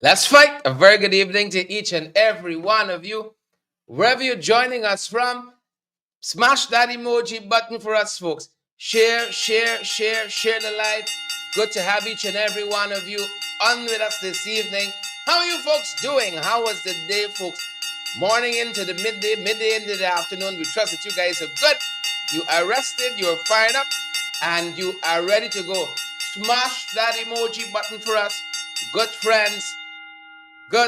Let's fight. A very good evening to each and every one of you. Wherever you're joining us from, smash that emoji button for us, folks. Share, share, share, share the light. Good to have each and every one of you on with us this evening. How are you folks doing? How was the day, folks? Morning into the midday, midday into the afternoon. We trust that you guys are good. You are rested, you're fired up, and you are ready to go. Smash that emoji button for us. Good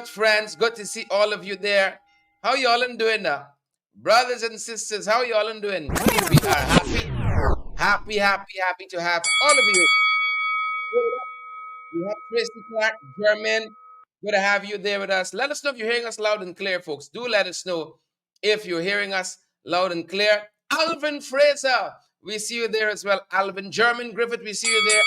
friends, good to see all of you there. How y'all doing now? Brothers and sisters, how y'all doing? We are happy to have all of you. We have Tracy Clark, German. Good to have you there with us. Let us know if you're hearing us loud and clear, folks. Do let us know if you're hearing us loud and clear. Alvin Fraser, we see you there as well. Alvin German Griffith, we see you there.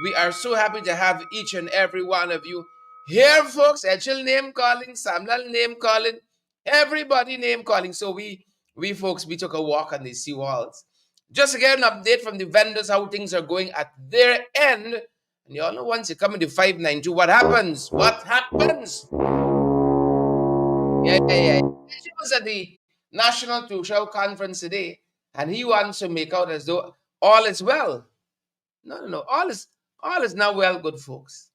We are so happy to have each and every one of you here, folks. Edghill name calling, Samlall name calling, everybody name calling. So we folks, we took a walk on the seawalls just to get an update from the vendors how things are going at their end. And you all know once you come into 592, what happens? What happens? Yeah. He was at the National Two-Show Conference today, and he wants to make out as though all is well. No. All is not well, good folks.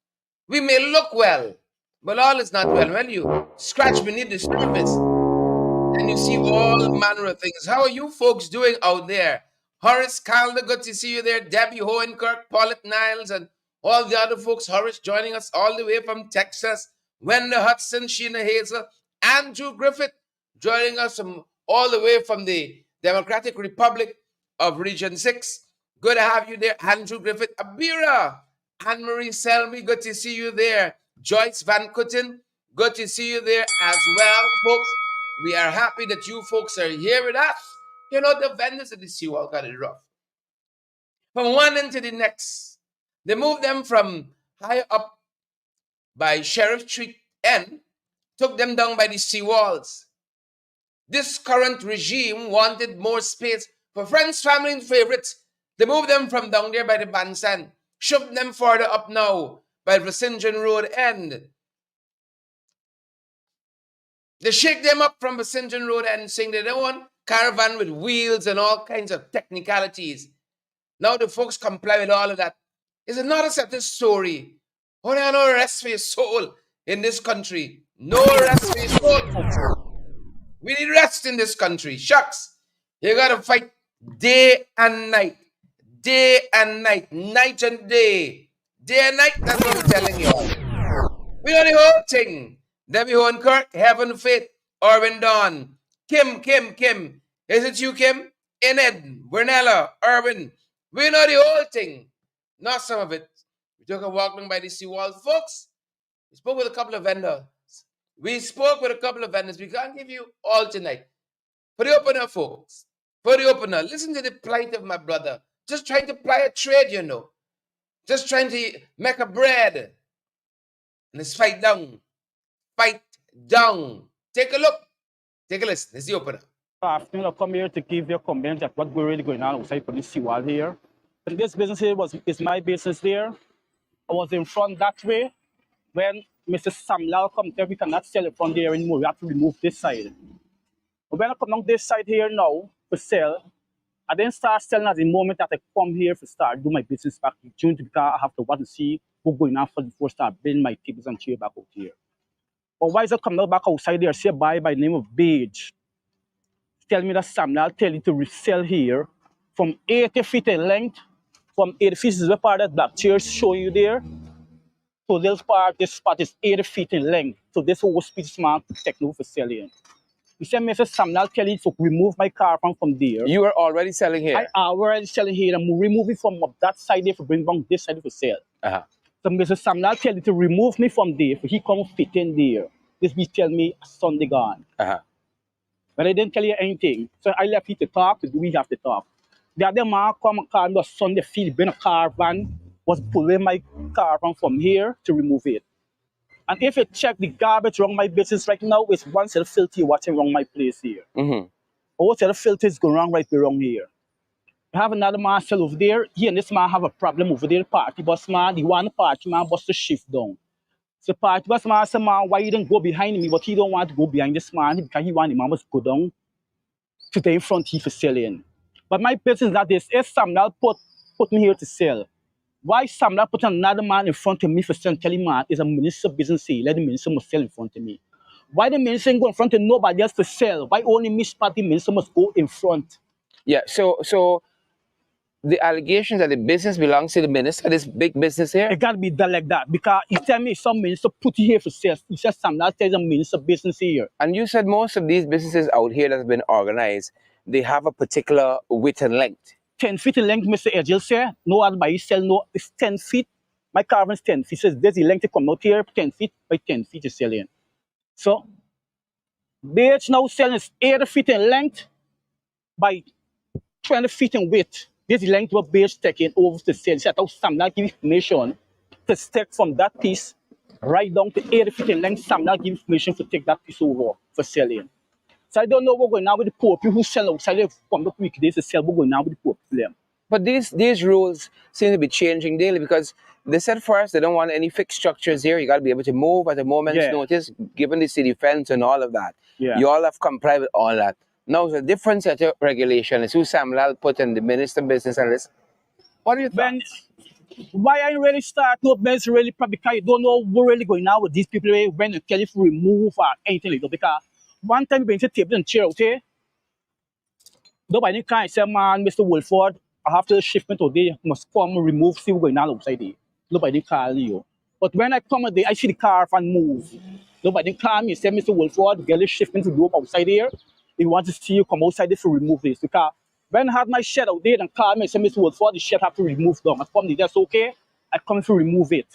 We may look well, but all is not well. When you scratch beneath the surface, and you see all manner of things. How are you folks doing out there? Horace Calder, good to see you there. Debbie Hohenkirk, Paulette Niles, and all the other folks. Horace joining us all the way from Texas. Wenda Hudson, Sheena Hazel, Andrew Griffith joining us from all the way from the Democratic Republic of Region 6. Good to have you there, Andrew Griffith. Abira, Anne-Marie Selmy, good to see you there. Joyce Van Kutten, good to see you there as well, folks. We are happy that you folks are here with us. You know, the vendors at the seawall got it rough. From one end to the next, they moved them from higher up by Sheriff Street end, took them down by the seawalls. This current regime wanted more space for friends, family, and favorites. They moved them from down there by the bandstand, shoved them further up now by the St. John Road end. They shake them up from the St. John Road end, saying they don't want caravan with wheels and all kinds of technicalities. Now the folks comply with all of that. It's not a certain story. Oh, there no rest for your soul in this country. No rest for your soul, folks. We need rest in this country. Shucks. You gotta fight day and night. Day and night. Night and day. Day and night, that's what I'm telling you all. We know the whole thing. Debbie Hohenkirk, Heaven Faith, Irwin Dawn, Kim. Is it you, Kim? Enid, Vernella, Irwin. We know the whole thing. Not some of it. We took a walk by the seawall. Folks, we spoke with a couple of vendors. We can't give you all tonight. For the opener, folks. For the opener, listen to the plight of my brother. Just trying to ply a trade, you know. Just trying to make a bread. And let's fight down. Fight down. Take a look. Take a listen. It's the opener. Afternoon, I come here to give you a comment at what's really going on outside for this seawall here. But this business here is my business there. I was in front that way. When Mr. Samlall come there, we cannot sell it from there anymore. We have to remove this side. But when I come on this side here now to sell, I then start selling at the moment that I come here to start do my business back in June because I have to want to see what's going on before I start bringing my tables and chairs back out here. But why is it coming back outside there? Say by name of Beige. Tell me that Samlall tell you to resell here from 80 feet in length. From 80 feet is the part that black chairs show you there. So this spot is 80 feet in length. So this whole speech man techno for selling. He said, Mr. Samlall tell you to remove my car from there. You are already selling here? I already selling here. I'm removing from that side there for bring down this side for sale. So Mr. Samlall tell you to remove me from there for he come fit in there. This be tell me Sunday gone. But I didn't tell you anything. So I left you to talk, because we have to talk. The other man come and call me on Sunday field, bring a caravan, was pulling my caravan from here to remove it. And if you check the garbage around my business right now, it's one set of filthy water around my place here. All set of filthy is going wrong right around here. I have another man still over there. He and this man have a problem over there, party bus man. The one party man bust the shift down. So part was man said, man, why you don't go behind me? But he don't want to go behind this man because he want the man must go down to the in front he for selling. But my business that is, if Samlall put me here to sell, why Samlall put another man in front of me for selling? Telling man is a minister business here. Let the minister must sell in front of me. Why the minister ain't go in front of nobody else to sell? Why only Miss Party minister must go in front? Yeah. So the allegations that the business belongs to the minister, this big business here. It gotta be done like that because he tell me some minister put it here for sale. He said Samlall tells a minister business here. And you said most of these businesses out here that have been organized, they have a particular width and length. 10 feet in length, Mr. Edghill said. No other by sell, no, it's 10 feet. My carving is 10 feet. He says, there's the length to come out here, 10 feet by 10 feet is selling. So, BH now selling is 8 feet in length by 20 feet in width. This is the length what BH taking over to sell. He said, Samlall give information to take from that piece right down to 8 feet in length. Samlall give information to take that piece over for selling. So I don't know what's going on with the poor people who sell outside from the weekdays to sell what's going on with the poor people. But these rules seem to be changing daily because they said first they don't want any fixed structures here. You got to be able to move at a moment's notice, given the city fence and all of that. Yeah. You all have complied with all that. Now, the different set of regulation is who Samlall put in the minister business and this. What do you think? Why I really start no business really probably because you don't know what's really going on with these people when you tell you to remove or anything like that. Because one time we went to table and chair out here, nobody can say, man, Mr. Wolford, I have to shift me today, must come remove, see what's going on outside there. Nobody call you. But when I come there, I see the car and move. Nobody call me, say, Mr. Wolford, get the shipment to go outside here. He wants to see you come outside there to remove this. Because when I had my shed out there and call me and say, Mr. Wolford, the shed have to remove them. I come there, that's okay. I come to remove it.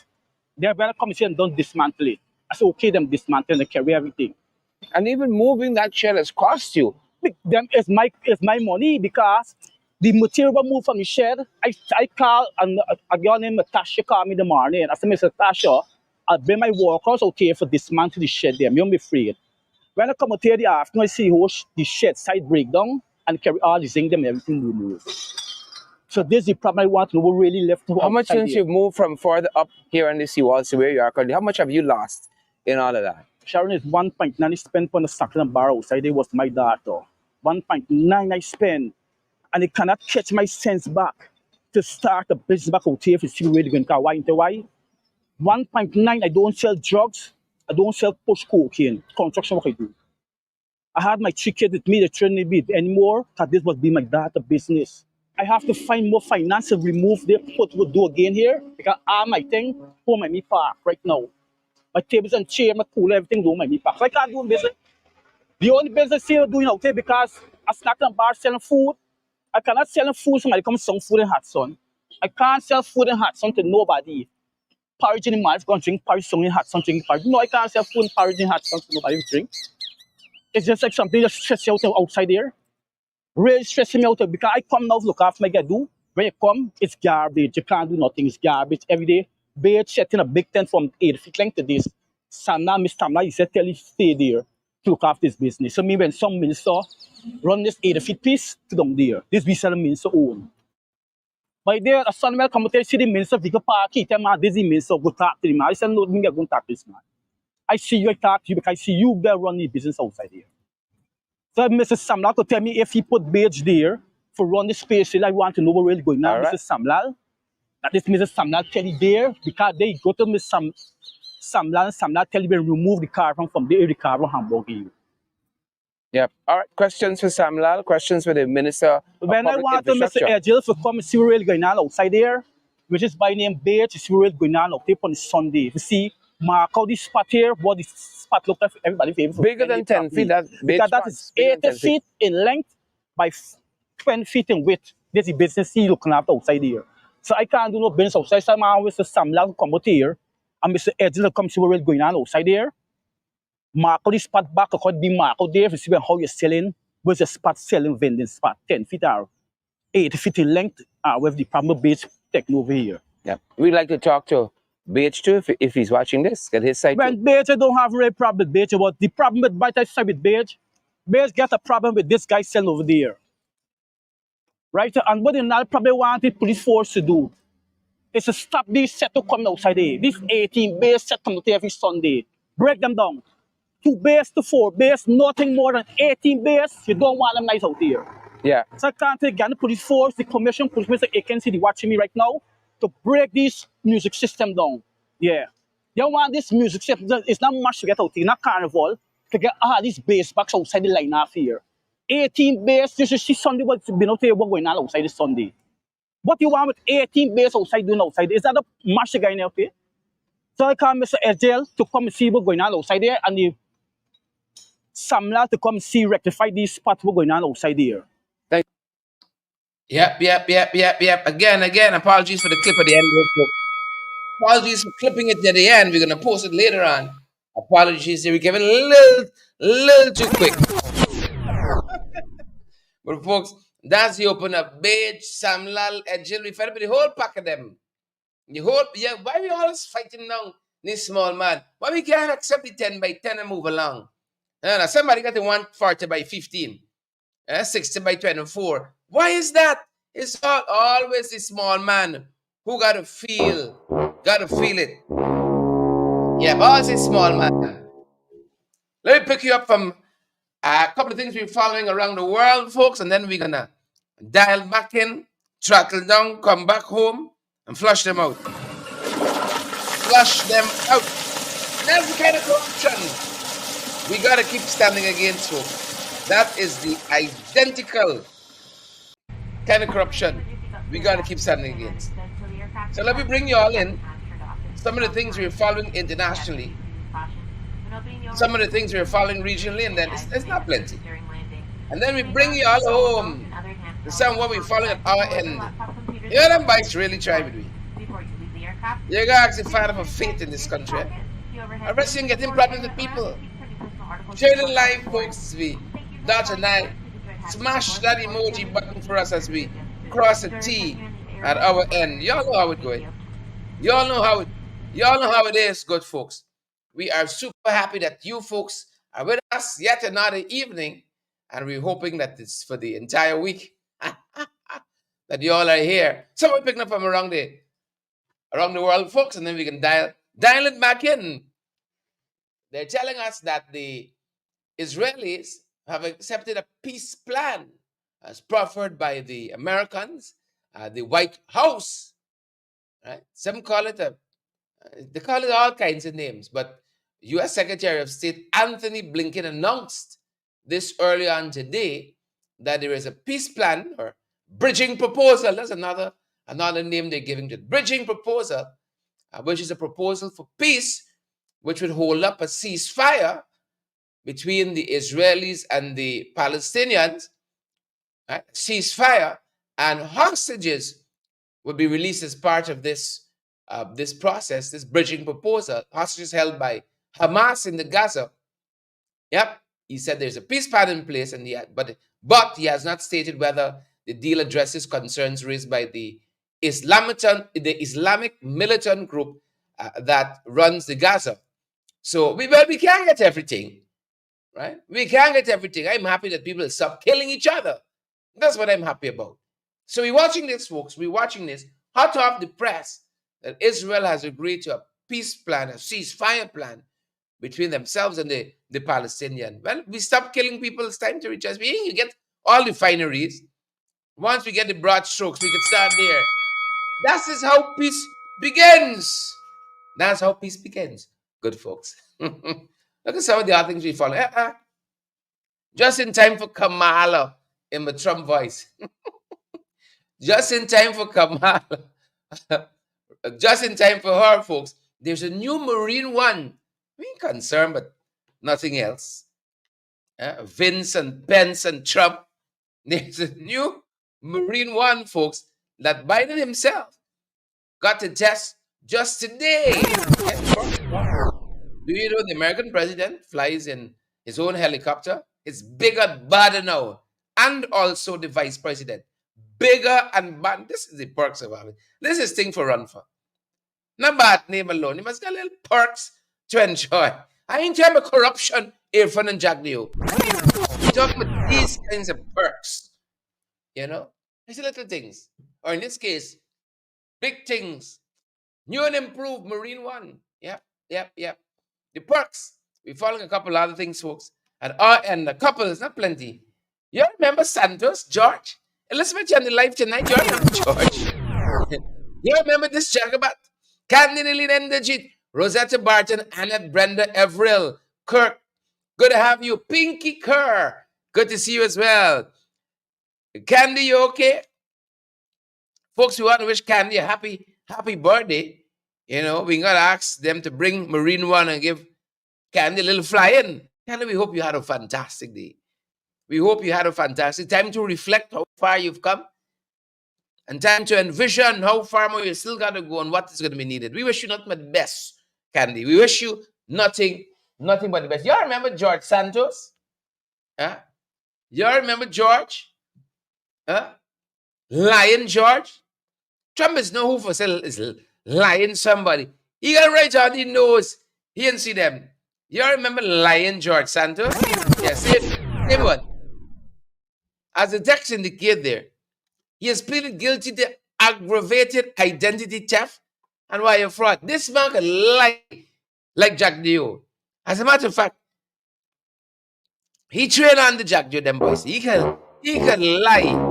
They're better come here and don't dismantle it. I say, okay, them dismantle and carry everything. And even moving that shed has cost you. Them is my money because the material moved from the shed. I call and a girl named Natasha called me in the morning. I said, Mr. Natasha, I'll bring my workers out here for dismantle the shed there. Don't be afraid. When I come out here the afternoon, I see how the shed side break down and carry all the zinc them everything removed. So this is the problem I want to know what really left. How much since you've moved from further up here on the seawall to where you are currently, how much have you lost in all of that? Sharon is 1.9 I spent on the Samlall and bar outside. It was my daughter. 1.9 I spent. And it cannot catch my sense back to start a business back out here if it's still really going to why? 1.9, I don't sell drugs. I don't sell push cocaine. Construction what I do. I had my 3 kids with me, they train me anymore, because this was be my daughter business. I have to find more finance to remove their put would do again here, because all my thing, home my me park right now. My tables and chair, my cooler, everything do my me park. So I can't do business. The only business here doing out there because I snack and bar selling food. I cannot sell food, somebody come sell food in Hudson. I can't sell food in Hudson to nobody. Porridge in the market, going to drink porridge, something in Hudson, drink porridge. No, I can't sell food and porridge in Hudson to nobody to drink. It's just like something that stresses you out outside there. Really stressing me out because I come now to look after my get do. When you come, it's garbage. You can't do nothing. It's garbage every day. Bed setting a big tent from 8 feet length to this. Mr. Samlall, he said, tell you stay there to look after this business. So me when some minister run this 8 feet piece to down there. This we sell a minister own. By there, a son will come to see the minister, we go park, he tell me, this is the minister, go talk to him. I said, no, I'm going to talk to this man. I see you, I talk to you because I see you there run the business outside here. So Mr. Samlall could tell me if he put badge there for run the space, I want to know what really going on, Mr. Samlall. That is Mr. Samlall tell you there because they go to Mr. Samlall and Samlall tell you to remove the carbon from the carbon hamburger. Yep. All right. Questions for Samlall? Questions for the Minister of When I Public want to Mr. Edghill to come and see what really going on outside there, which is by name Beach, to see what really going on out there on Sunday. You see, mark out this spot here, what this spot look like for everybody. Bigger than 10 feet. Because that is 80 feet in length by 20 feet in width. This is business he looking after outside here. So I can't do no business outside. So I'm always Mr. Samlall come out here and Mr. Edghill come see what really going on outside there. Mark out the spot back, could be mark out there to see how you're selling. Where's the spot selling, vending spot, 10 feet or 8 feet in length, with the problem base taking over here. Yeah. We'd like to talk to Beach too, if he's watching this, get his side. When Beach, I don't have a real problem with Beach, but the problem with right I side with Beach got a problem with this guy selling over there. Right? And what they now probably want the police force to do. is to stop these set to come outside there. These 18 base set come out every Sunday. Break them down. 2 base to 4 base, nothing more than 18 base. You don't want them nice out here. Yeah. So I can't take the police force, the commission, police minister, agency, they watching me right now to break this music system down. Yeah. They want this music system. It's not much to get out here, not carnival, to get these bass box outside the line off here. 18 bass, you should see Sunday what's been out here, what's going on outside this Sunday. What you want with 18 bass outside doing outside? Is that a much guy out here? So I call Mr. Edghill to come and see what's going on outside there, and the Samlall to come see rectify these spots what's going on outside here. Yep. Again. Apologies for the clip at the end. Apologies for clipping it at the end. We're gonna post it later on. Apologies, we're giving a little too quick. But folks, that's the open up. Beige, Samlall, Edghill. We fed up with the whole pack of them. Why we always fighting now, this small man? Why we can't accept the 10 by 10 and move along? Now somebody got the 140 by 15, 60 by 24. Why is that? It's always the small man who gotta feel it. Yeah, always the small man. Let me pick you up from a couple of things we're following around the world, folks, and then we're gonna dial back in, throttle down, come back home, and flush them out. Flush them out. That's the kind of corruption we gotta keep standing against, folks. That is the identical kind of corruption we gotta keep standing against. So let me bring you all in some of the things we're following internationally, some of the things we're following regionally, and then it's not plenty. And then we bring you all home to some what we're following at our end. You know them bikes really try with me. You gotta actually find for faith in this country. I'm rushing getting problems with people. Sharing live, folks, we Dutch and I smash that emoji button for us as we cross a T at our end. Y'all know how it's going. Y'all know how it is, good folks. We are super happy that you folks are with us yet another evening, and we're hoping that it's for the entire week that you all are here. So we're picking up from around the world, folks, and then we can dial it back in. They're telling us that the Israelis have accepted a peace plan as proffered by the Americans, the White House. Right? Some call it they call it all kinds of names, but U.S. Secretary of State Anthony Blinken announced this earlier on today that there is a peace plan or bridging proposal. That's another name they're giving to it. Bridging proposal, which is a proposal for peace, which would hold up a ceasefire between the Israelis and the Palestinians. Right? Ceasefire, and hostages would be released as part of this process, this bridging proposal. Hostages held by Hamas in the Gaza. Yep, he said there's a peace plan in place, and but he has not stated whether the deal addresses concerns raised by the Islamic militant group that runs the Gaza. So we can't get everything, right? We can't get everything. I'm happy that people stop killing each other. That's what I'm happy about. So we're watching this, folks. We're watching this hot off the press that Israel has agreed to a peace plan, a ceasefire plan between themselves and the Palestinian. Well, we stop killing people. It's time to reach us. You get all the fineries. Once we get the broad strokes, we can start there. That is how peace begins. That's how peace begins. Good folks. Look at some of the other things we follow. Just in time for Kamala in the Trump voice. Just in time for Kamala. Just in time for her, folks. There's a new Marine One. We ain't concerned, but nothing else. Vince and Pence and Trump. There's a new Marine One, folks, that Biden himself got to test just today. Do you know the American president flies in his own helicopter? It's bigger, badder now. And also the vice president. Bigger and bad. This is the perks of it. This is thing for run for. Not bad name alone. You must get little perks to enjoy. I ain't talking about corruption, Irfan and Jack Neo. I'm talking about these kinds of perks. You know? These little things. Or in this case, big things New and improved Marine One. Yep. The perks. We're following a couple other things, folks. And a couple, it's not plenty. You remember Santos, George? Elizabeth, you're on the live tonight. You remember George? You remember this Jagabat? Candy Lillian Endajit, Rosetta Barton, Annette Brenda Everill, Kirk. Good to have you. Pinky Kerr. Good to see you as well. Candy, you okay? Folks, we want to wish Candy a happy birthday. You know, we got to ask them to bring Marine One and give Candy a little fly in. Candy, we hope you had a fantastic day. We hope you had a fantastic time to reflect how far you've come and time to envision how far more you still got to go and what is going to be needed. We wish you nothing but the best, Candy. We wish you nothing but the best. Y'all remember George Santos? Huh? Y'all remember George? Huh? Lion George? Trump is no who for sale is lying somebody. He got right on the nose. He didn't see them. You remember Lion George Santos? Yeah, same one. As the text indicate there, he has pleaded guilty to aggravated identity theft and wire fraud. This man can lie like Jack Dio. As a matter of fact, he trained on the Jack Dio, them boys. He can lie.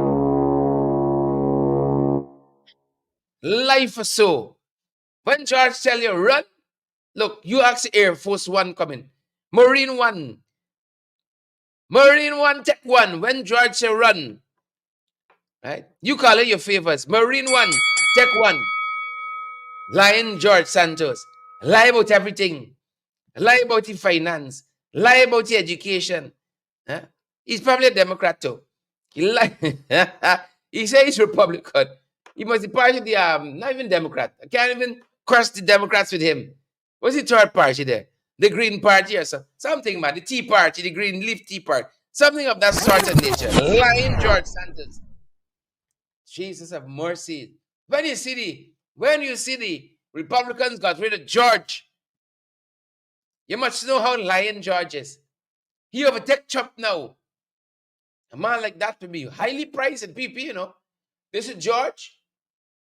Lie for so. When George tell you run, look, you ask Air Force One coming. Marine One, take one. When George say run, right? You call it your favors. Marine One, take one. Lying George Santos. Lie about everything. Lie about the finance. Lie about the education. Huh? He's probably a Democrat too. He lie. He says he's Republican. He must be part of the not even Democrat. I can't even cross the Democrats with him. What's the third party there? The Green Party or something, man. The Tea Party, the Green Leaf Tea Party. Something of that sort of nature. Lying George Santos. Jesus have mercy. When you see the Republicans got rid of George, you must know how lying George is. He overtake Trump now. A man like that to be highly priced in PP, you know. This is George.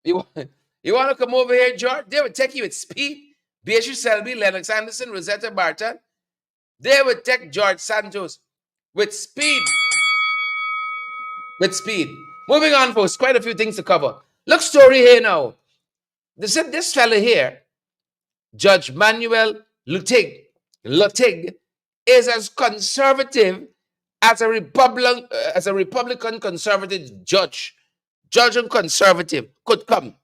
You want to come over here, George? They would take you with speed. Beatrice Selby, Lennox Anderson, Rosetta Barton. They would take George Santos with speed. Moving on, folks. Quite a few things to cover. Look, story here now. This fella here, Judge Manuel Lutig, is as conservative as a Republican conservative judge. Judge and conservative could come.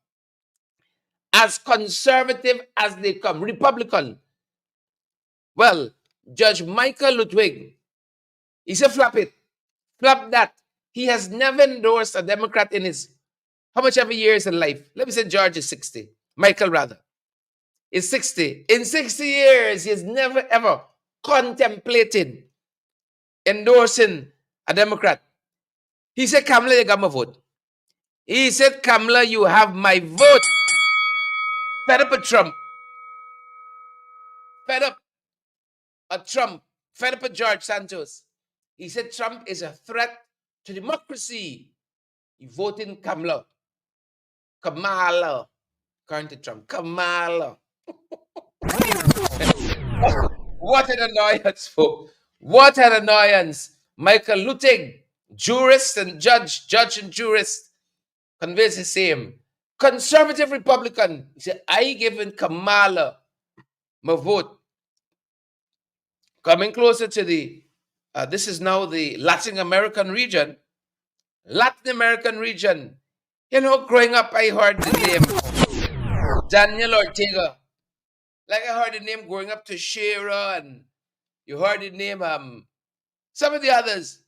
As conservative as they come. Republican. Well, Judge Michael Ludwig, he said flap it. Flap that. He has never endorsed a Democrat in his how much ever years in life. Let me say George is 60. Michael rather. Is 60. In 60 years, he has never ever contemplated endorsing a Democrat. He said, Kamala, you got my vote. He said, Kamala, you have my vote. Fed up with Trump. Fed up at Trump. Fed up with George Santos. He said Trump is a threat to democracy. He voted in Kamala. According to Trump. Kamala. What an annoyance, folks. What an annoyance. Michael Lutig, jurist and judge and jurist, conveys the same. Conservative Republican. He said, I given Kamala my vote. Coming closer to this is now the Latin American region. You know, growing up, I heard the name Daniel Ortega. Like I heard the name growing up to Shera, and you heard the name some of the others.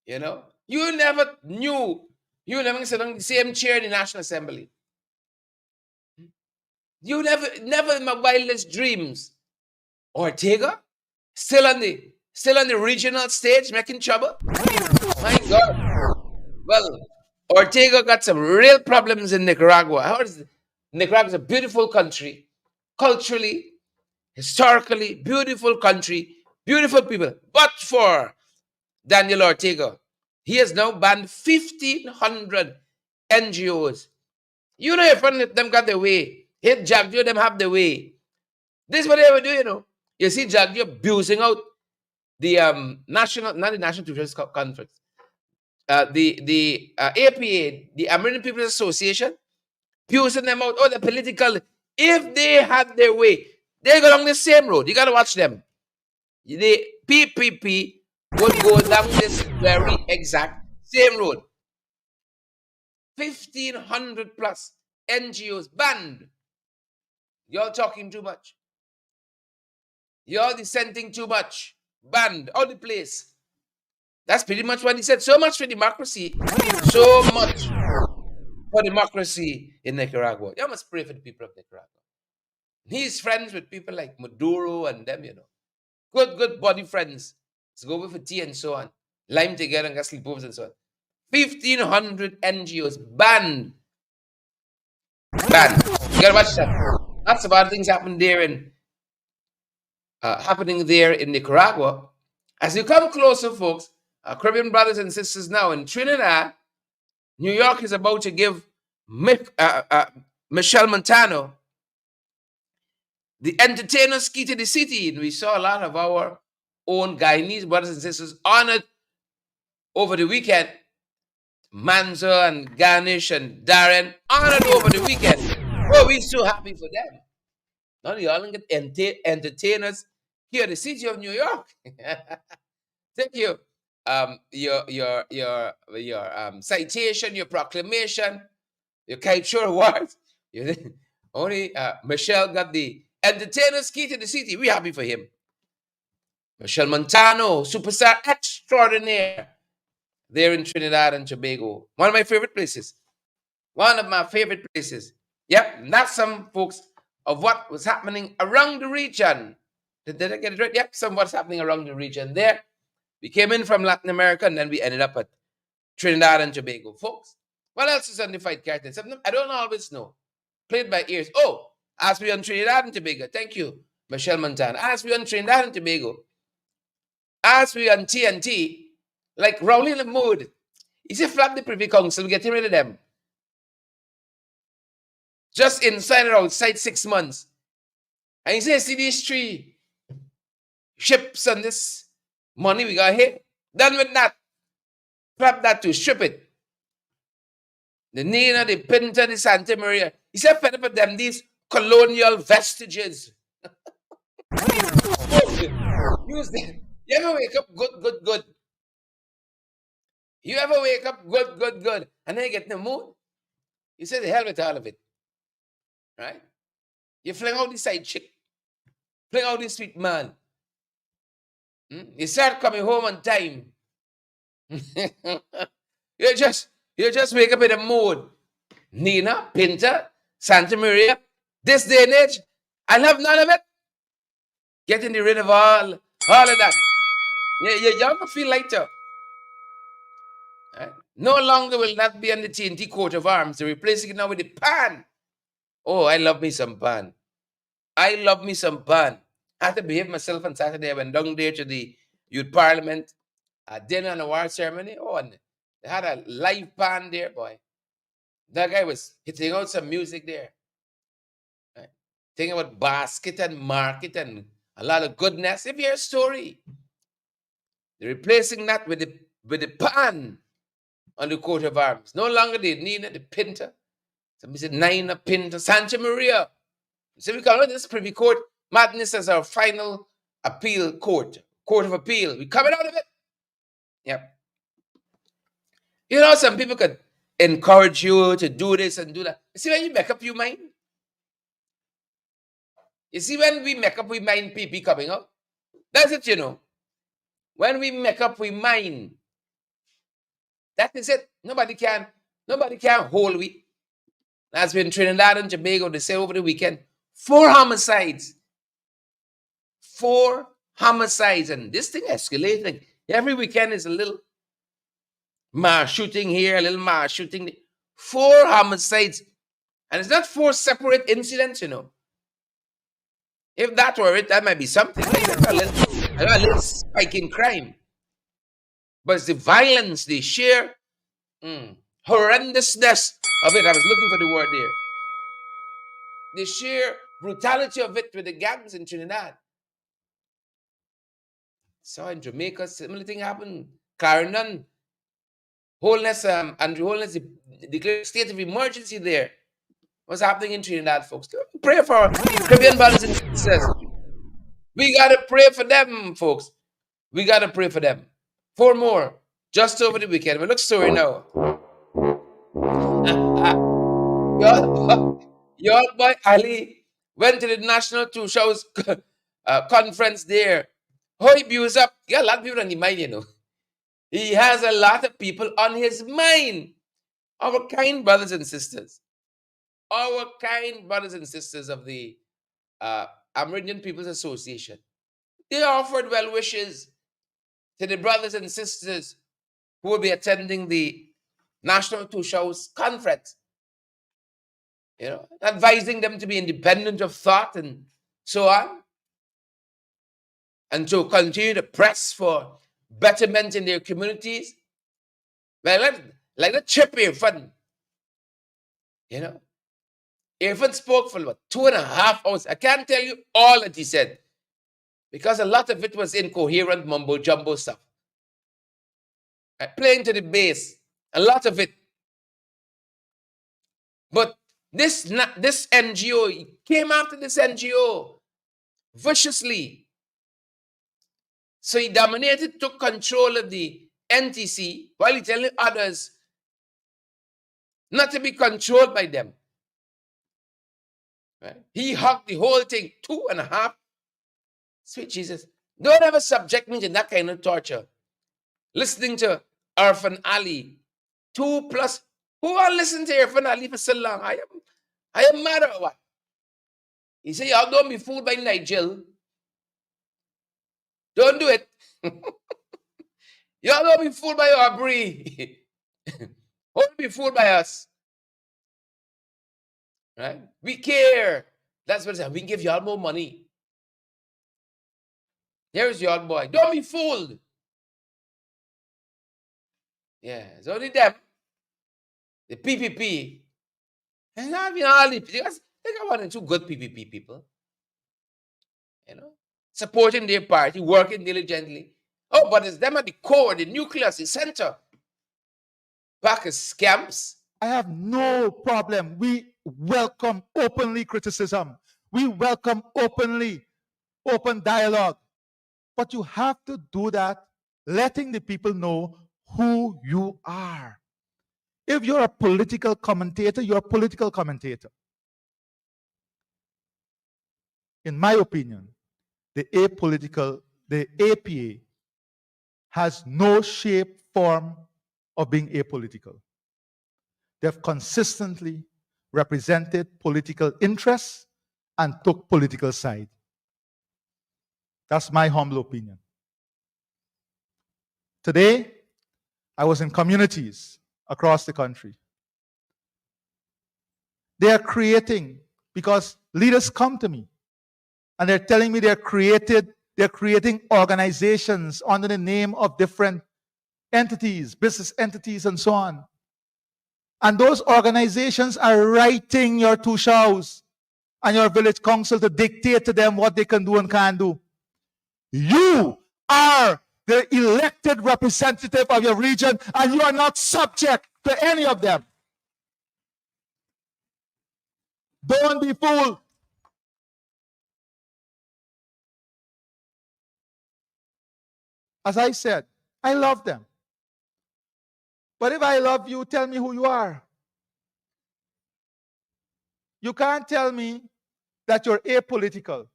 You know, you never knew you never sit on the same chair in the National Assembly. You never in my wildest dreams. Ortega still on the regional stage making trouble. My God. Well, Ortega got some real problems in Nicaragua. Nicaragua is a beautiful country, culturally, historically, beautiful country, beautiful people. But for Daniel Ortega, he has now banned 1,500 NGOs You know, your friend them got their way. Hit Jagjo, them have their way. This is what they would do, you know. You see Jagjo abusing out the national, not the National Teachers Conference, the APA, the American People's Association, abusing them out. Oh, the political. If they had their way, they go along the same road. You gotta watch them. The PPP would go down this very exact same road. 1,500 plus NGOs banned. You're talking too much. You're dissenting too much. Banned all the place. That's pretty much what he said. So much for democracy. So much for democracy in Nicaragua. You must pray for the people of Nicaragua. He's friends with people like Maduro and them, you know. Good body friends. Let's go over for tea and so on. Lime together and get sleepovers and so on. 1,500 NGOs banned. Banned. You gotta watch that. Lots of other things happening there in Nicaragua. As you come closer, folks, Caribbean brothers and sisters now in Trinidad, New York is about to give Michelle Montano the entertainer's key to the city. And we saw a lot of our own Guyanese brothers and sisters honored over the weekend. Manzo and Ganesh and Darren honored over the weekend. Oh, we're so happy for them. Now you all get entertainers here in the city of New York. Thank you. Your citation, your proclamation, your Kaichur awards. Only Michelle got the entertainer's key to the city. We're happy for him. Michelle Montano, superstar extraordinaire, there in Trinidad and Tobago. One of my favorite places. One of my favorite places. Yep, and that's some, folks, of what was happening around the region. Did I get it right? Yep, some what's happening around the region there. We came in from Latin America and then we ended up at Trinidad and Tobago. Folks, what else is on the fight cartel? Something I don't always know. Played by ears. Oh, as we on Trinidad and Tobago. Thank you, Michelle Montana. As we on Trinidad and Tobago. As we on TNT, like Rowley in the mood. He said, flap the Privy Council, we're getting rid of them. Just inside or outside 6 months. And he said, see these 3 ships and this money we got here? Done with that. Flap that too, strip it. The Nina, the Pinta, the Santa Maria. He said, fed up with them, these colonial vestiges. Use them. You ever wake up good? You ever wake up good, and then you get in the mood? You say, the hell with all of it. Right? You fling out the side chick. Fling out the sweet man. You start coming home on time. you just wake up in the mood. Nina, Pinta, Santa Maria, this day and age, I'll have none of it. Getting rid of all of that. You don't feel lighter. Right? No longer will that be on the TNT coat of arms. They're replacing it now with the pan. Oh, I love me some pan. I had to behave myself on Saturday. I went down there to the Youth Parliament, dinner and award ceremony. Oh, and they had a live pan there, boy. That guy was hitting out some music there. Right? Thinking about basket and market and a lot of goodness. If you hear a story, they're replacing that with the pan on the coat of arms. No longer the Nina, the Pinta. Somebody said Nina, Pinta, Santa Maria. So we call this Privy Court madness as our final appeal court of appeal. We coming out of it. Yep. You know, some people could encourage you to do this and do that. You see when you make up your mind? You see when we make up we mind PP coming out? That's it, you know. When we make up we mind, that is it. Nobody can hold we. As we in Trinidad and Tobago, they say over the weekend, 4 homicides. 4 homicides. And this thing escalating. Every weekend is a little mass shooting here, a little mass shooting there. 4 homicides. And it's not 4 separate incidents, you know. If that were it, that might be something. Like a little spike in crime. But it's the violence, the sheer horrendousness of it. I was looking for the word there. The sheer brutality of it with the gangs in Trinidad. So in Jamaica, similar thing happened. Clarendon, Holness, Andrew Holness declared state of emergency there. What's happening in Trinidad, folks? Pray for our Caribbean brothers and sisters. We gotta pray for them, folks. We gotta pray for them. 4 more just over the weekend. But look, story now. Your boy Ali went to the National Two Shows conference there. How he views up? Yeah, a lot of people on the mind, you know. He has a lot of people on his mind. Our kind brothers and sisters. Our kind brothers and sisters of the Amerindian People's Association. They offered well wishes to the brothers and sisters who will be attending the National Two Shows conference. You know, advising them to be independent of thought and so on, and to continue to press for betterment in their communities. Well, like the chip Irfan, you know, Irfan spoke for about 2.5 hours. I can't tell you all that he said because a lot of it was incoherent mumbo jumbo stuff. Playing to the bass, a lot of it. But this NGO, he came after this NGO viciously. So he dominated, took control of the NTC while he telling others not to be controlled by them. Right? He hugged the whole thing, 2.5. Sweet Jesus. Don't ever subject me to that kind of torture. Listening to Irfan Ali, 2+. Who are listening to Irfan Ali for so long? I am mad or what? He said, y'all don't be fooled by Nigel. Don't do it. Y'all don't be fooled by Aubrey. Don't be fooled by us. Right? We care. That's what it says. We can give y'all more money. Here's y'all boy. Don't be fooled. Yeah, it's only them. The PPP. And not even all the because they got 1 or 2 good PPP people. You know, supporting their party, working diligently. Oh, but it's them at the core, the nucleus, the center. Back as scamps. I have no problem. We welcome openly criticism. We welcome open dialogue. But you have to do that letting the people know who you are. If you're a political commentator, you're a political commentator. In my opinion, the APA has no shape, form of being apolitical. They've consistently represented political interests and took political side. That's my humble opinion. Today, I was in communities across the country. They are creating, because leaders come to me and they're telling me they're creating organizations under the name of different entities, business entities, and so on. And those organizations are writing your two shows and your village council to dictate to them what they can do and can't do. You are the elected representative of your region, and you are not subject to any of them. Don't be fooled. As I said, I love them. But if I love you, tell me who you are. You can't tell me that you're apolitical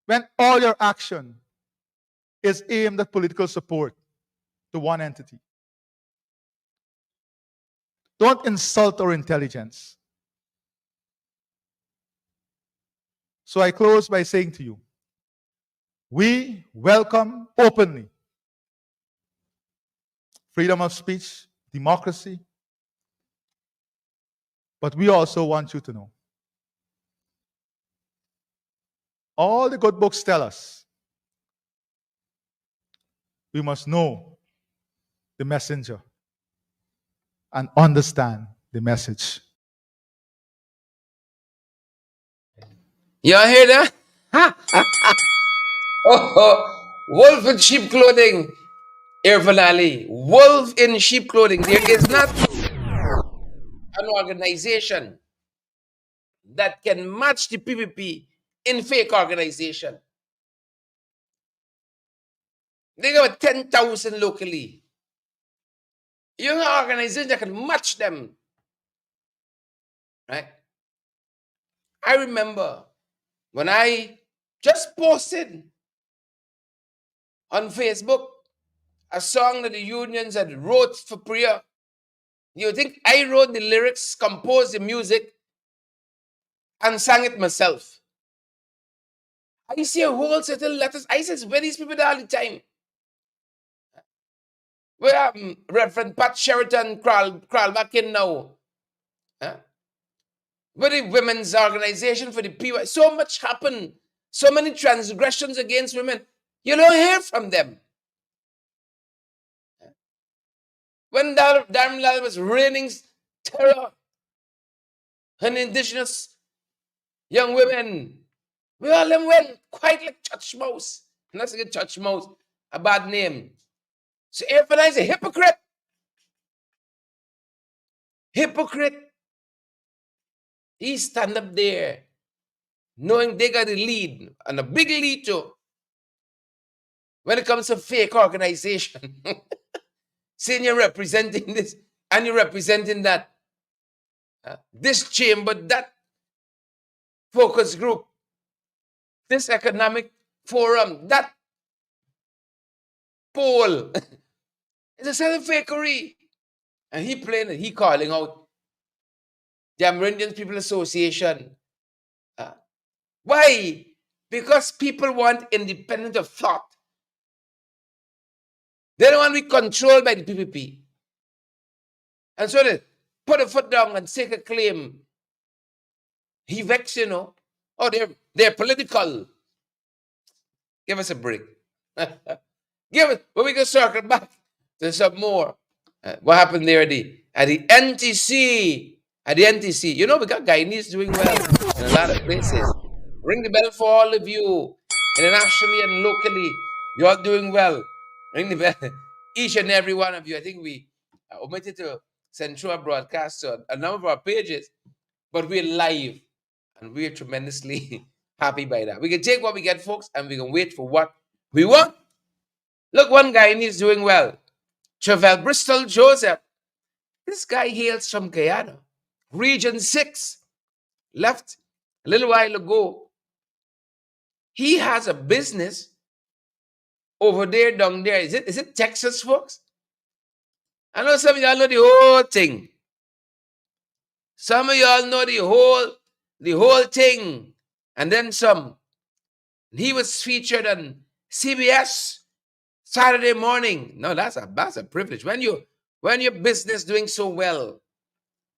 when all your action is aimed at political support to one entity. Don't insult our intelligence. So I close by saying to you, we welcome openly freedom of speech, democracy, but we also want you to know all the good books tell us we must know the messenger. and understand the message. Y'all hear that? Wolf in sheep clothing. Irfan Ali. Wolf in sheep clothing. There is not an organization that can match the PPP in fake organization. They got 10,000 locally. You have an organization that can match them. Right? I remember when I just posted on Facebook a song that the unions had wrote for prayer. You think I wrote the lyrics, composed the music, and sang it myself? I see a whole set of letters. I said, where these people all the time? Where Reverend Pat Sheraton crawl back in now? Huh? Where the women's organization for the PY? So much happened. So many transgressions against women. You don't hear from them. When Darmlal was raining terror on indigenous young women, we all them went quite like church mouse. And that's a good church mouse, a bad name. So Irfan is a hypocrite. Hypocrite. He stand up there knowing they got a lead, and a big lead too, when it comes to fake organization. Saying you're representing this and you're representing that. This chamber, that focus group, this economic forum, that poll. It's a set of fakery. And he playing it, he calling out the Amerindian People Association. Why? Because people want independence of thought. They don't want to be controlled by the PPP. And so they put a foot down and take a claim. He vexed, you know. Oh, they're political. Give us a break. Give it. But we can circle back to some more. What happened there at the NTC? At the NTC. You know, we got Guyanese doing well in a lot of places. Ring the bell for all of you, internationally and locally. You're all doing well. Ring the bell. Each and every one of you. I think we omitted to send through a broadcast to a number of our pages, but we're live and we're tremendously happy by that. We can take what we get, folks, and we can wait for what we want. Look, one guy is doing well. Travel Bristol Joseph. This guy hails from Guyana, Region 6. Left a little while ago. He has a business over there, down there. Is it Texas, folks? I know some of y'all know the whole thing. Some of y'all know the whole thing. And then some. He was featured on CBS Saturday morning. No, that's a privilege. When your business doing so well,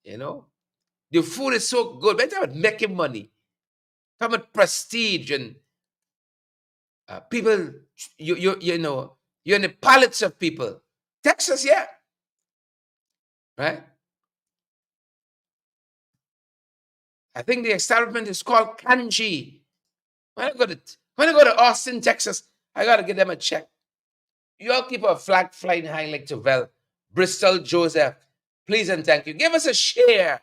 you know, the food is so good. Better about making money. Talking about prestige and people, you know, you're in the palates of people. Texas, yeah. Right? I think the establishment is called Kanji. When I go to Austin, Texas, I gotta give them a check. You all keep a flag flying high like Tavel, Bristol Joseph. Please and thank you. Give us a share.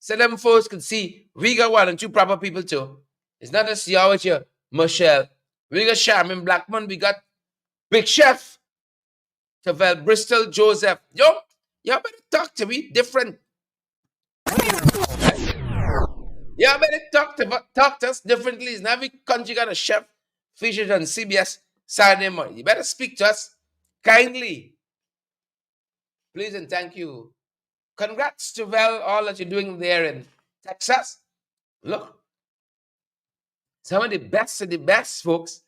So them folks can see we got one and two proper people too. It's not just y'all with your Michelle. We got Charmin Blackman. We got Big Chef. Tavel, Bristol Joseph. Y'all better talk to me different. Right? Y'all better talk to us differently. It's not every country got a chef featured on CBS Saturday morning. You better speak to us kindly. Please and thank you. Congrats to all that you're doing there in Texas. Look, some of the best, folks.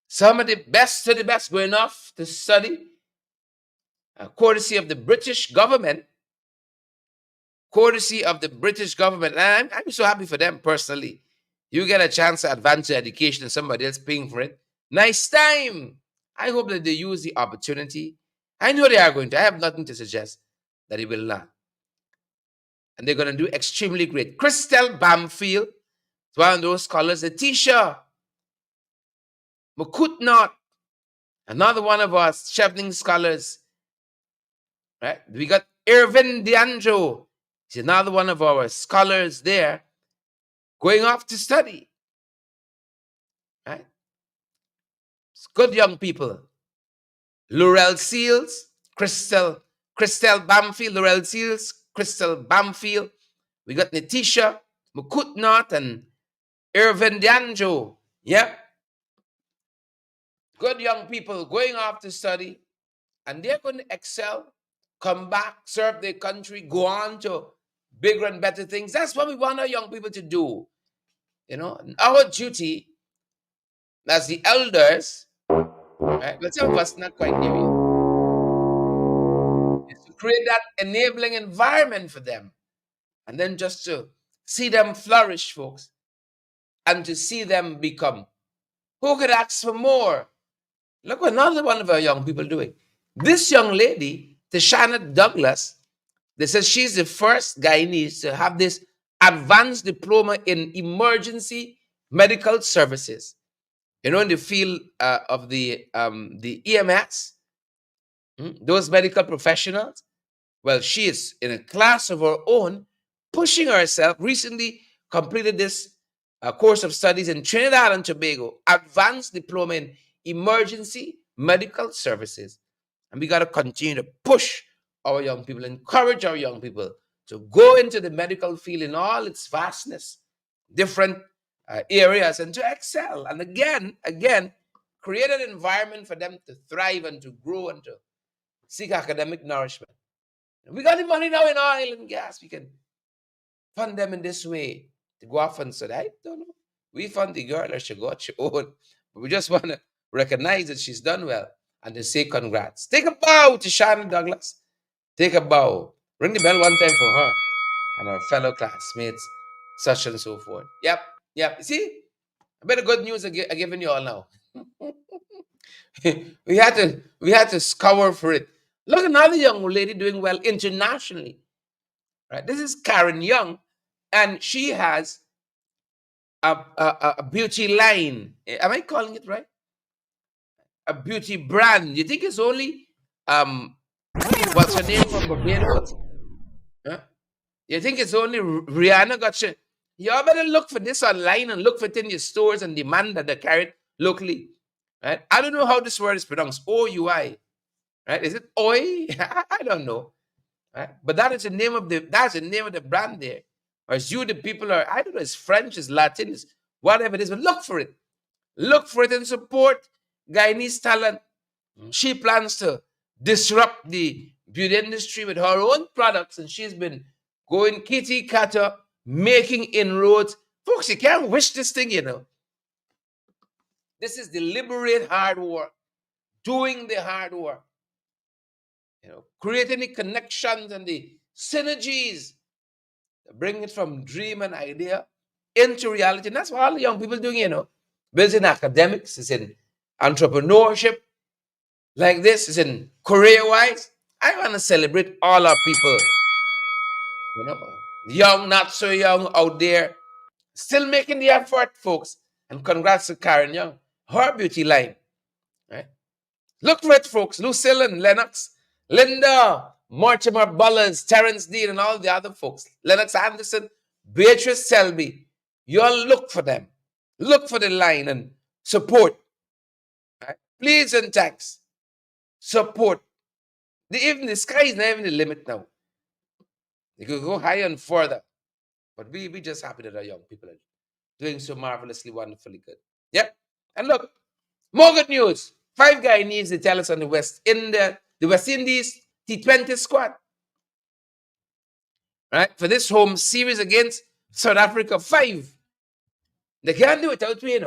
Some of the best of the best going off to study, courtesy of the British government. Courtesy of the British government. And I'm so happy for them personally. You get a chance to advance your education and somebody else paying for it. Nice time. I hope that they use the opportunity I know they are going to. I have nothing to suggest that it will not. And they're going to do extremely great. Crystal Bamfield is one of those scholars. Letitia Mukutnot, another one of our Chevening scholars. Right? We got Irvin D'Angelo. He's another one of our scholars there going off to study. Right? It's good young people. Laurel Seals, Crystal Bamfield, Laurel Seals, Crystal Bamfield. We got Natisha Mukutnot and Irvin D'Angelo. Yep. Good young people going off to study, and they're going to excel, come back, serve their country, go on to bigger and better things. That's what we want our young people to do. Our duty as the elders, right? But some of us not quite near yet, is to create that enabling environment for them, and then just to see them flourish, folks, and to see them become. Who could ask for more? Look what another one of our young people doing. This young lady, Tashana Douglas, they said she's the first Guyanese to have this advanced diploma in emergency medical services. In the field of the EMS, those medical professionals. Well, she is in a class of her own, pushing herself. Recently completed this course of studies in Trinidad and Tobago, advanced diploma in emergency medical services. And we got to continue to push our young people, encourage our young people to go into the medical field in all its vastness, different areas, and to excel. And again, create an environment for them to thrive and to grow and to seek academic nourishment. We got the money now in oil and gas. We can fund them in this way to go off and say, I don't know. We fund the girl or she got your own. But we just want to recognize that she's done well and to say congrats. Take a bow to Shannon Douglas. Take a bow. Ring the bell one time for her and our fellow classmates, such and so forth. Yep. See? A bit of good news I'm giving you all now. we had to scour for it. Look, another young lady doing well internationally. Right? This is Karen Young, and she has a beauty line. Am I calling it right? A beauty brand. You think it's only what's her name from Barbados? Huh? You think it's only Rihanna got you? Y'all better look for this online and look for it in your stores and demand that they carry it locally. Right? I don't know how this word is pronounced. OUI. Right? Is it Oi? I don't know. Right? But that's the name of the brand there. Or it's you, the people are, I don't know, it's French, it's Latin, it's whatever it is, but look for it. Look for it and support Guyanese talent. She plans to disrupt the beauty industry with her own products, and she's been going kitty katta, making inroads. Folks, you can't wish this thing, This is deliberate hard work, doing the hard work, creating the connections and the synergies, bring it from dream and idea into reality. And that's what all the young people doing, Built in academics, it's in entrepreneurship, like this, it's in career-wise. I want to celebrate all our people, young, not so young out there, still making the effort, folks. And congrats to Karen Young, her beauty line, right? Look for it, folks. Lucille and Lennox, Linda, Mortimer Bullers, Terrence Dean, and all the other folks. Lennox Anderson, Beatrice Selby. You all look for them. Look for the line and support. Right? Please and thanks. Support. Even the sky is not even the limit now. They could go higher and further. But we just happy that our young people are doing so marvelously, wonderfully good. Yep. And look, more good news. 5 Guyanese, they tell us on the West Indies T20 squad. Right? For this home series against South Africa, 5. They can't do it without me,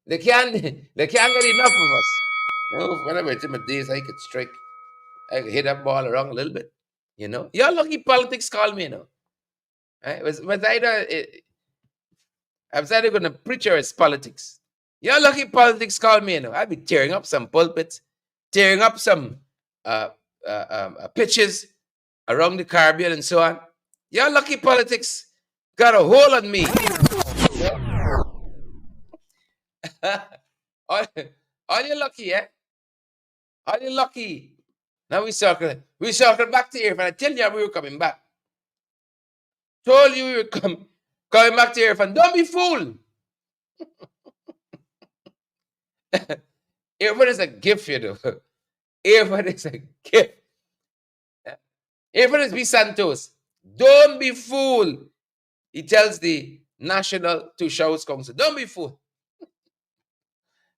they can't get enough of us. Whenever it's in my days, I could strike. I could hit that ball around a little bit. Y'all lucky politics call me, Right? I was either going to preach or it's politics. Y'all lucky politics call me, I'd be tearing up some pulpits, tearing up some pitches around the Caribbean and so on. Your lucky politics got a hold on me. Are you lucky, eh? Are you lucky? Now we circle back to here. If I tell you we were coming back. Told you we were coming back to here. Don't be fooled. Earphone is a gift, you know. Earphone is a gift. Earphone is B. Santos. Don't be fooled. He tells the National Two Showers Council, don't be fooled.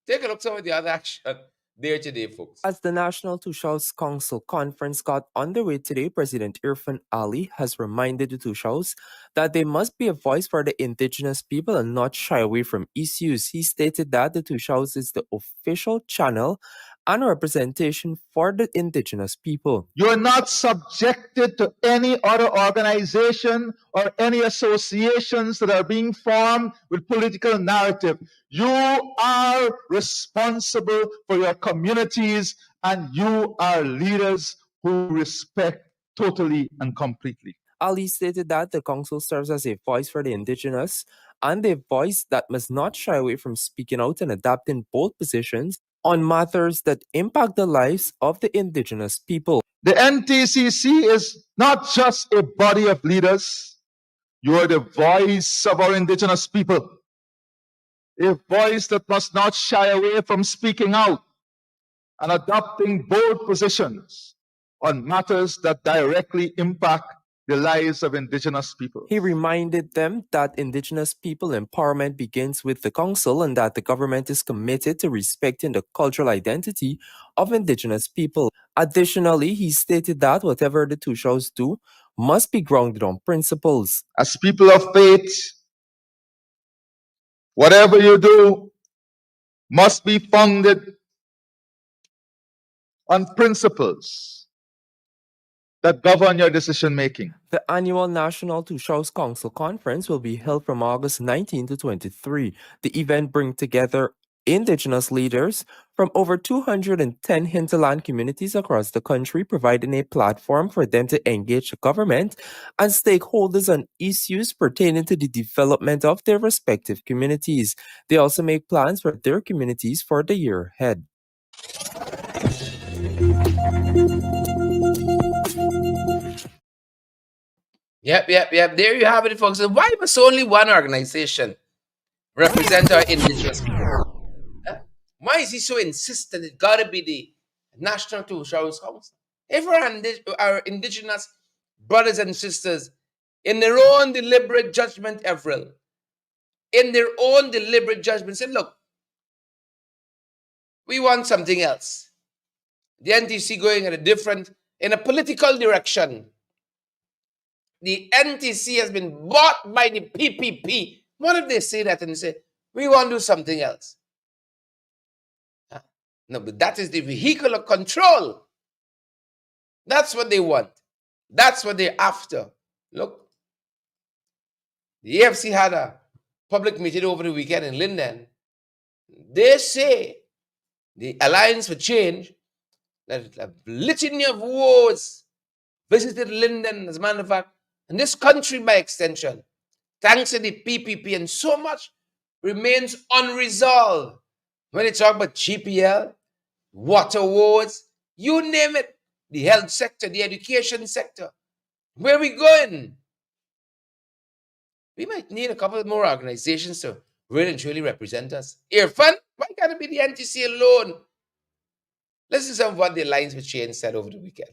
Take a look at some of the other action there today, folks. As the National Tushals Council conference got underway today, President Irfan Ali has reminded the Tushals that they must be a voice for the indigenous people and not shy away from issues. He stated that the Tushals is the official channel and representation for the indigenous people. You are not subjected to any other organization or any associations that are being formed with political narrative. You are responsible for your communities, and you are leaders who respect totally and completely. Ali stated that the council serves as a voice for the indigenous and a voice that must not shy away from speaking out and adapting bold positions on matters that impact the lives of the indigenous people. The NTCC is not just a body of leaders. You are the voice of our indigenous people. A voice that must not shy away from speaking out and adopting bold positions on matters that directly impact the lives of indigenous people. He reminded them that indigenous people empowerment begins with the council and that the government is committed to respecting the cultural identity of indigenous people. Additionally, he stated that whatever the Tushals do must be grounded on principles. As people of faith, whatever you do must be founded on principles that govern your decision making. The annual National Tushals Council Conference will be held from August 19 to 23. The event brings together indigenous leaders from over 210 hinterland communities across the country, providing a platform for them to engage the government and stakeholders on issues pertaining to the development of their respective communities. They also make plans for their communities for the year ahead. Yep. There you have it, folks. And why must only one organization represent our indigenous people? Why is he so insistent it got to be the National Two Showers Council? If our indigenous brothers and sisters, in their own deliberate judgment, Avril, in their own deliberate judgment, said, look, we want something else. The NTC going in a political direction. The NTC has been bought by the PPP. What if they say that and they say, we want to do something else? No, but that is the vehicle of control. That's what they want. That's what they're after. Look, the AFC had a public meeting over the weekend in Linden. They say the Alliance for Change, that a litany of wars visited Linden, as a matter of fact, and this country by extension, thanks to the PPP, and so much remains unresolved. When they talk about GPL, water wars, you name it, the health sector, the education sector, where are we going? We might need a couple more organizations to really and truly represent us. Irfan, why can't it be the NTC alone? Listen to some of what the Alliance for Change said over the weekend.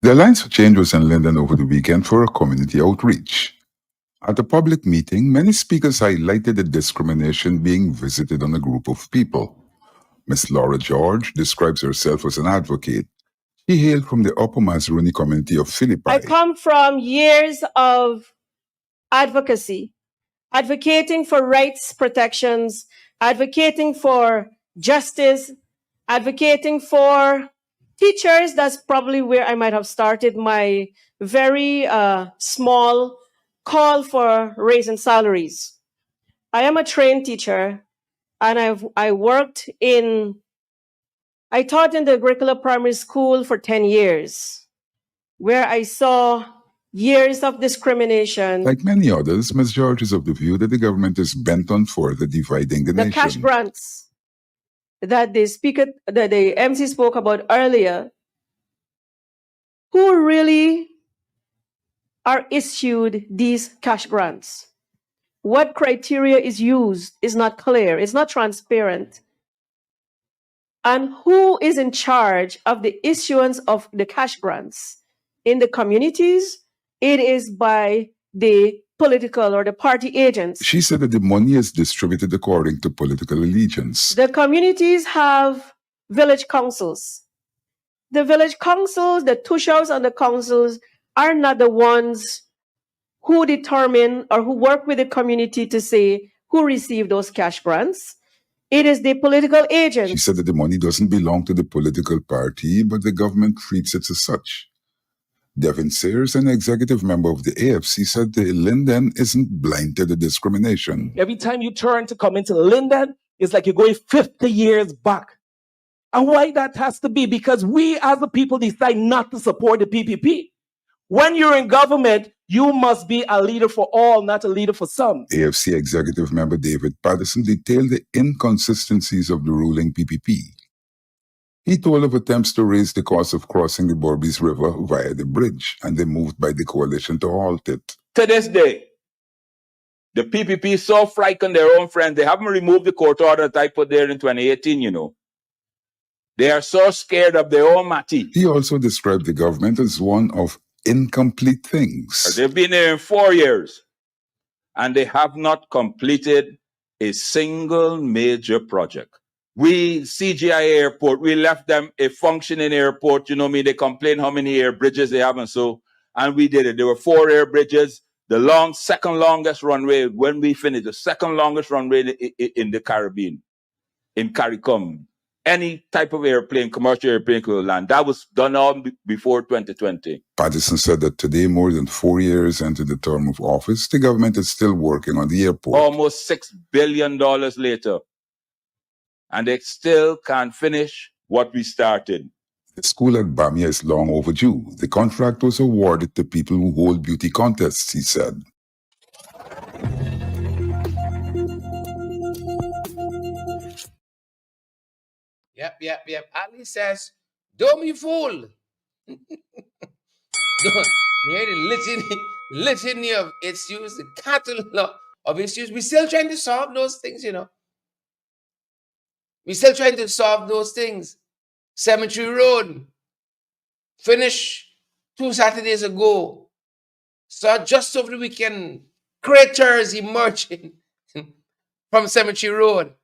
The Alliance for Change was in Linden over the weekend for a community outreach. At a public meeting, many speakers highlighted the discrimination being visited on a group of people. Ms. Laura George describes herself as an advocate. She hailed from the Upper Mazaruni community of Philippi. I come from years of advocacy, advocating for rights protections, advocating for justice, advocating for teachers. That's probably where I might have started my very small call for raising salaries. I am a trained teacher, and I worked in I taught in the Agricola Primary School for 10 years, where I saw years of discrimination. Like many others, Ms. George is of the view that the government is bent on further dividing the nation. Cash grants that the MC spoke about earlier, who really are issued these cash grants? What criteria is used is not clear, it's not transparent. And who is in charge of the issuance of the cash grants? In the communities, it is by the political or the party agents. She said that the money is distributed according to political allegiance. The communities have village councils. The village councils, the tushos and the councils are not the ones who determine or who work with the community to say who received those cash grants. It is the political agents. She said that the money doesn't belong to the political party, but the government treats it as such. Devin Sayers, an executive member of the AFC, said the Linden isn't blind to the discrimination. Every time you turn to come into Linden, it's like you're going 50 years back. And why that has to be? Because we as a people decide not to support the PPP. When you're in government, you must be a leader for all, not a leader for some. AFC executive member David Patterson detailed the inconsistencies of the ruling PPP. He told of attempts to raise the cost of crossing the Berbice River via the bridge, and they moved by the coalition to halt it. To this day, the PPP is so frightened their own friends, they haven't removed the court order that I put there in 2018, you know. They are so scared of their own mati. He also described the government as one of incomplete things. They've been there in 4 years, and they have not completed a single major project. We, CGI Airport, we left them a functioning airport, you know me, they complain how many air bridges they have and so, and we did it. There were 4 air bridges, the second longest runway, when we finished, the second longest runway in the Caribbean, in CARICOM. Any type of airplane, commercial airplane could land. That was done all before 2020. Patterson said that today, more than 4 years into the term of office, the government is still working on the airport. Almost $6 billion later. And they still can't finish what we started. The school at Bamia is long overdue. The contract was awarded to people who hold beauty contests, he said. Yep. Ali says, don't be fooled. The litany of issues, the catalog of issues. We're still trying to solve those things, you know. We're still trying to solve those things. Cemetery Road, finished 2 Saturdays ago. So just over the weekend, craters emerging from Cemetery Road.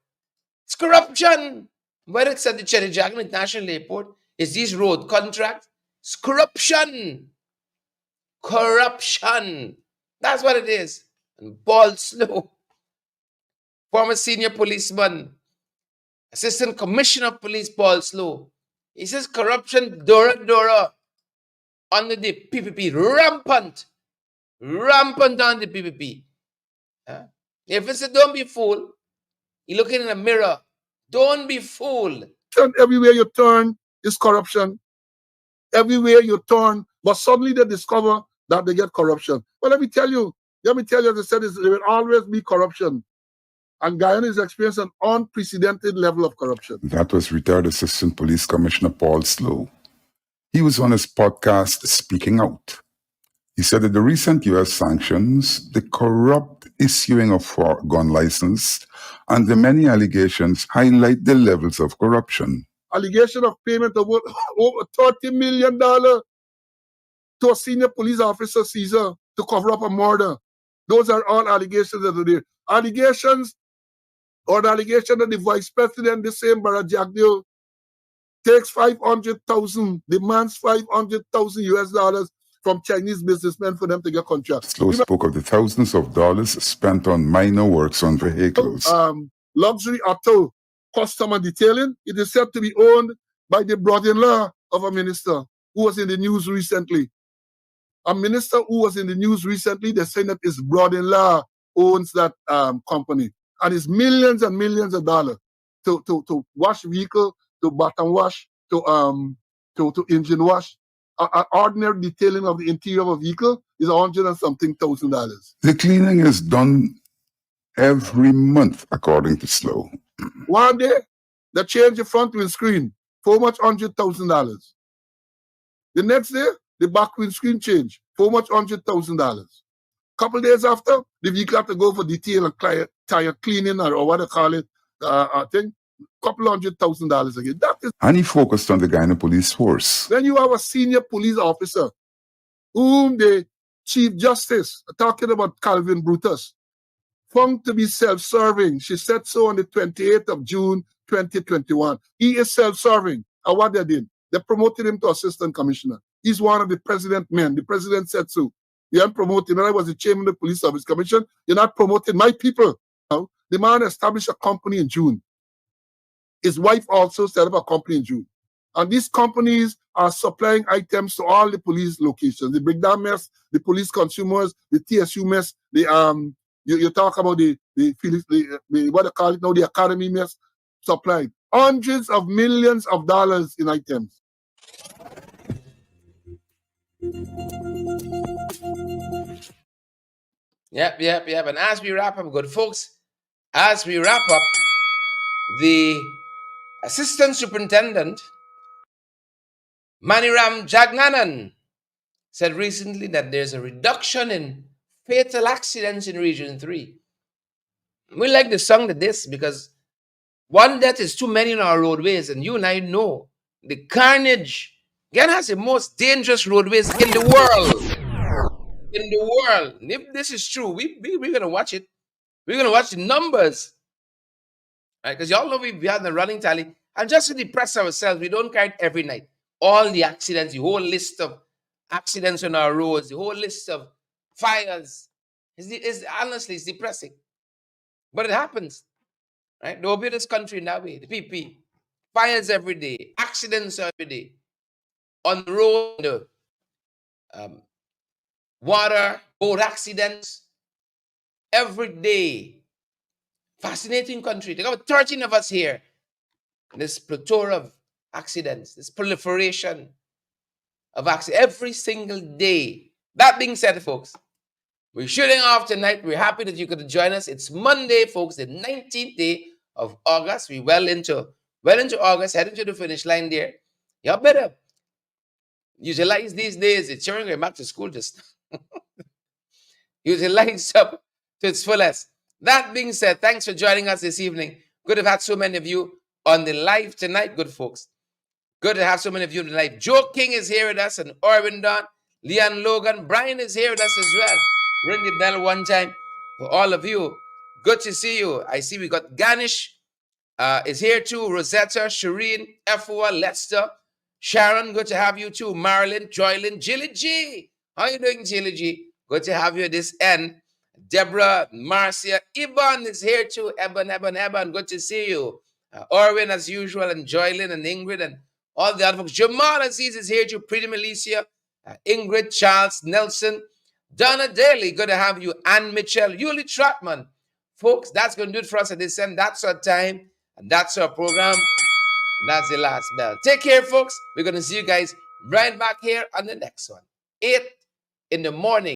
It's corruption. Whether it's at the Trinidadian International Airport, it's these road contracts. It's corruption. Corruption. That's what it is. And Paul Slow, former senior policeman, Assistant Commissioner of Police Paul Slow, he says corruption Dora under the PPP, rampant on the PPP. If it's a don't be fooled, you're looking in a mirror. Don't be fooled. Everywhere you turn is corruption. Everywhere you turn, but suddenly they discover that they get corruption. Well, let me tell you, as I said, there will always be corruption. And Guyana is experiencing an unprecedented level of corruption. That was retired Assistant Police Commissioner Paul Slow. He was on his podcast Speaking Out. He said that the recent U.S. sanctions, the corrupt issuing of gun license, and the many allegations highlight the levels of corruption. Allegation of payment of over $30 million to a senior police officer, Caesar, to cover up a murder. Those are all allegations that are there. Allegations, or the allegation that the vice president, the same Barra Jagdeo, takes $500,000, demands $500,000 from Chinese businessmen for them to get contracts. Slow spoke of the thousands of dollars spent on minor works on vehicles. Luxury auto customer detailing, it is said to be owned by the brother-in-law of a minister who was in the news recently. A minister who was in the news recently, they're saying that his brother-in-law owns that company. And it's millions and millions of dollars to wash vehicle, to bottom wash, to engine wash. An ordinary detailing of the interior of a vehicle is $100 and something thousand. The cleaning is done every month, according to Slow. One day, they change the front windscreen for much $100,000. The next day, the back windscreen change for much $100,000. Couple days after, the vehicle have to go for detail and tire cleaning or what they call it, thing. Couple $100,000 again. That is. And he focused on the Guyana police force. When you have a senior police officer, whom the Chief Justice, talking about Calvin Brutus, found to be self-serving. She said so on the 28th of June, 2021. He is self-serving. And what they did, they promoted him to assistant commissioner. He's one of the president's men. The president said so. You haven't promoted him. When I was the chairman of the Police Service Commission, you're not promoting my people. Now, the man established a company in June. His wife also set up a company in June. And these companies are supplying items to all the police locations. The breakdown mess, the police consumers, the TSU mess, you talk about the what they call it now, the academy mess, supplied hundreds of millions of dollars in items. Yep. And as we wrap up, good folks, as we wrap up, the Assistant Superintendent, Maniram Jagnanan, said recently that there's a reduction in fatal accidents in Region 3. We like the song to this because one death is too many on our roadways, and you and I know the carnage. Ghana has the most dangerous roadways in the world. In the world. And if this is true, we're going to watch it. We're going to watch the numbers. Right? Because y'all know we have the running tally. And just to depress ourselves, we don't count every night. All the accidents, the whole list of accidents on our roads, the whole list of fires. Honestly, it's depressing. But it happens. Right? Don't be this country in that way. The PP. Fires every day. Accidents every day. On the road, the water, boat accidents. Every day. Fascinating country. There are 13 of us here. This plethora of accidents, this proliferation of accidents every single day. That being said, folks, we're shooting off tonight. We're happy that you could join us. It's Monday, folks, the 19th day of August. We're well into August, heading to the finish line there. Y'all better utilize these days. The children going back to school just utilize up to its fullest. That being said, thanks for joining us this evening. Good to have had so many of you on the live tonight, good folks. Good to have so many of you on the live. Joe King is here with us, and Orwin Don, Leon Logan, Brian is here with us as well. Ring the bell one time for all of you. Good to see you. I see we got Ganish is here too. Rosetta, Shireen, Efua, Lester, Sharon, good to have you too. Marilyn, Joylyn, Jilly G. How you doing, Jilly G? Good to have you at this end. Deborah, Marcia, Iban is here too. Eben, good to see you. Orwin, as usual, and Joylyn and Ingrid and all the other folks. Jamal Aziz is here too. Pretty Milicia, Ingrid, Charles, Nelson, Donna Daly, good to have you. Ann Mitchell, Yuli Trotman. Folks, that's going to do it for us at this end. That's our time, and that's our program, and that's the last bell. Take care, folks. We're going to see you guys right back here on the next one. 8 in the morning.